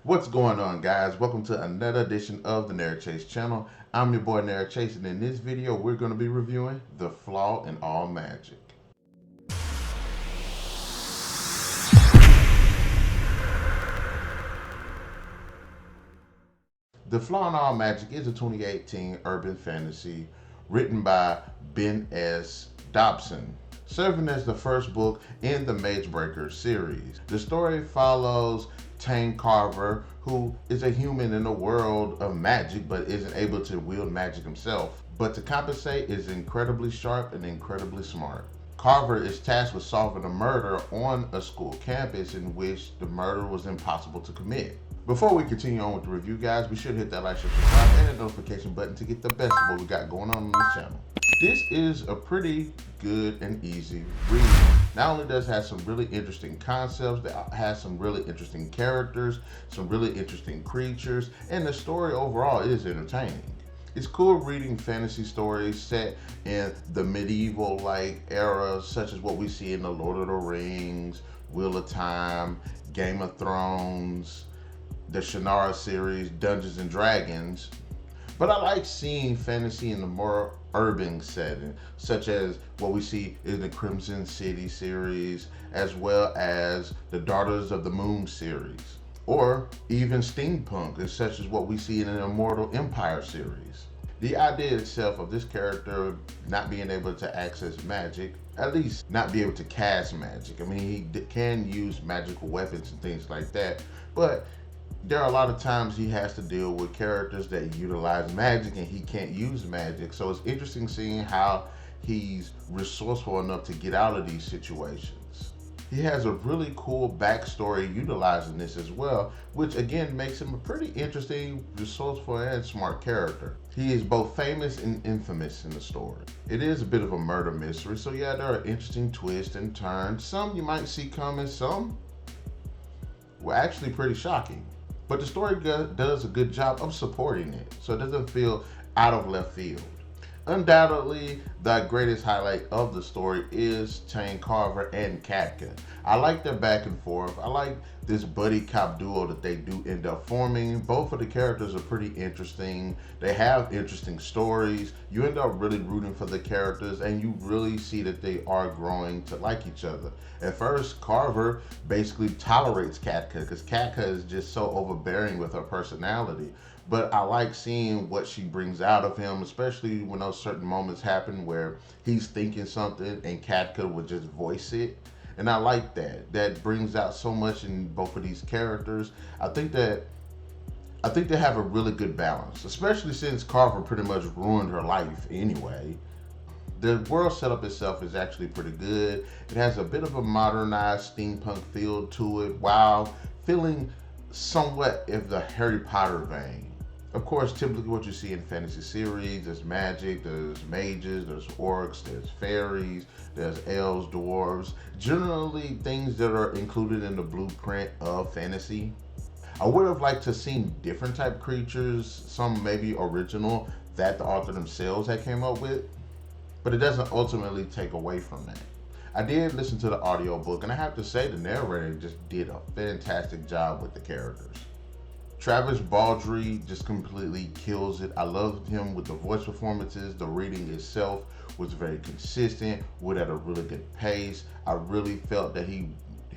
What's going on, guys? Welcome to another edition of the Narik channel. I'm your boy Narik, and in this video we're going to be reviewing The Flaw in All Magic. The Flaw in All Magic is a 2018 urban fantasy written by Ben S. Dobson, serving as the first book in the Magebreakers series. The story follows Tane Carver, who is a human in a world of magic but isn't able to wield magic himself. But to compensate, is incredibly sharp and incredibly smart. Carver is tasked with solving a murder on a school campus in which the murder was impossible to commit. Before we continue on with the review, guys, be sure to hit that like, share, subscribe, and the notification button to get the best of what we got going on this channel. This is a pretty good and easy read. Not only does it have some really interesting concepts, it has some really interesting characters, some really interesting creatures, and the story overall is entertaining. It's cool reading fantasy stories set in the medieval-like era, such as what we see in the Lord of the Rings, Wheel of Time, Game of Thrones, the Shannara series, Dungeons and Dragons. But I like seeing fantasy in the more urban setting, such as what we see in the Crimson City series, as well as the Daughters of the Moon series, or even steampunk, such as what we see in the Immortal Empire series. The idea itself of this character not being able to access magic, at least not be able to cast magic. I mean, he can use magical weapons and things like that, but there are a lot of times he has to deal with characters that utilize magic and he can't use magic. So it's interesting seeing how he's resourceful enough to get out of these situations. He has a really cool backstory utilizing this as well, which again makes him a pretty interesting, resourceful, and smart character. He is both famous and infamous in the story. It is a bit of a murder mystery, so yeah, there are interesting twists and turns. Some you might see coming, some were actually pretty shocking. But the story does a good job of supporting it, so it doesn't feel out of left field. Undoubtedly, the greatest highlight of the story is Tane Carver and Kadka. I like their back and forth. I like this buddy cop duo that they do end up forming. Both of the characters are pretty interesting. They have interesting stories. You end up really rooting for the characters, and you really see that they are growing to like each other. At first, Carver basically tolerates Kadka because Kadka is just so overbearing with her personality. But I like seeing what she brings out of him, especially when those certain moments happen where he's thinking something and Kadka would just voice it. And I like that. That brings out so much in both of these characters. I think they have a really good balance, especially since Carver pretty much ruined her life anyway. The world setup itself is actually pretty good. It has a bit of a modernized steampunk feel to it while feeling somewhat of the Harry Potter vein. Of course, typically what you see in fantasy series, there's magic, there's mages, there's orcs, there's fairies, there's elves, dwarves, generally things that are included in the blueprint of fantasy. I would have liked to seen different type creatures, some maybe original that the author themselves had came up with, but it doesn't ultimately take away from that. I did listen to the audiobook, and I have to say the narrator just did a fantastic job with the characters. Travis Baldree just completely kills it. I loved him with the voice performances. The reading itself was very consistent, went at a really good pace. I really felt that he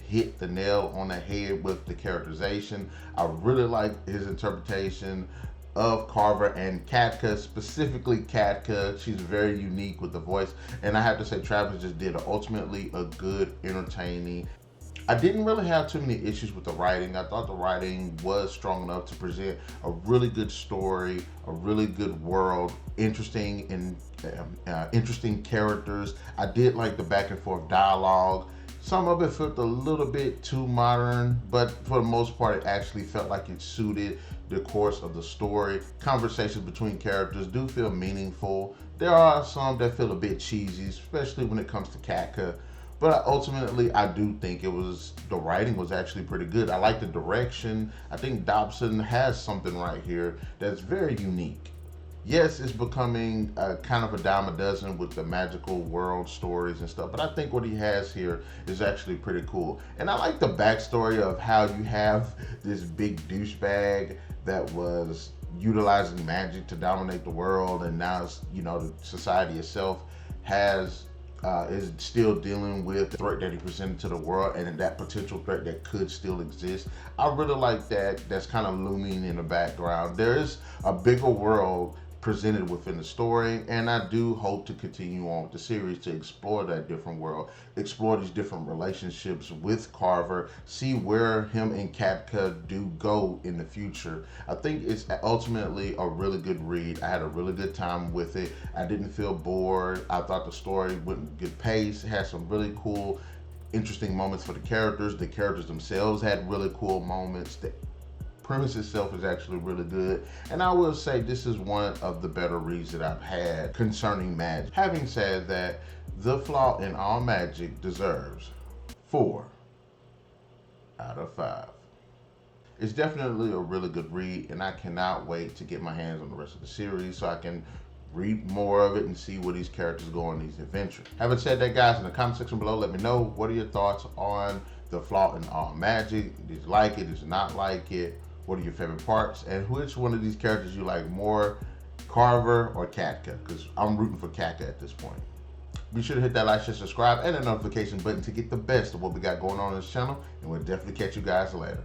hit the nail on the head with the characterization. I really liked his interpretation of Carver and Kadka, specifically Kadka. She's very unique with the voice, and I have to say Travis just did ultimately a good, entertaining. I didn't really have too many issues with the writing. I thought the writing was strong enough to present a really good story, a really good world, interesting and interesting characters. I did like the back and forth dialogue. Some of it felt a little bit too modern, but for the most part, it actually felt like it suited the course of the story. Conversations between characters do feel meaningful. There are some that feel a bit cheesy, especially when it comes to Kadka. But ultimately, I do think the writing was actually pretty good. I like the direction. I think Dobson has something right here that's very unique. Yes, it's becoming kind of a dime a dozen with the magical world stories and stuff, but I think what he has here is actually pretty cool. And I like the backstory of how you have this big douchebag that was utilizing magic to dominate the world, and now it's, the society itself has is still dealing with the threat that he presented to the world and that potential threat that could still exist. I really like that. That's kind of looming in the background. There is a bigger world presented within the story, and I do hope to continue on with the series to explore that different world, explore these different relationships with Carver, see where him and Kadka do go in the future. I think it's ultimately a really good read. I had a really good time with it. I didn't feel bored. I thought the story went at good pace. It had some really cool, interesting moments for the characters. The characters themselves had really cool moments. The premise itself is actually really good, and I will say this is one of the better reads that I've had concerning magic. Having said that, The Flaw in All Magic deserves 4 out of 5. It's definitely a really good read, and I cannot wait to get my hands on the rest of the series so I can read more of it and see where these characters go on these adventures. Having said that, guys, in the comment section below, let me know what are your thoughts on The Flaw in All Magic. Did you like it? Did you not like it? What are your favorite parts? And which one of these characters you like more, Carver or Kadka? Because I'm rooting for Kadka at this point. Be sure to hit that like, share, subscribe, and the notification button to get the best of what we got going on this channel. And we'll definitely catch you guys later.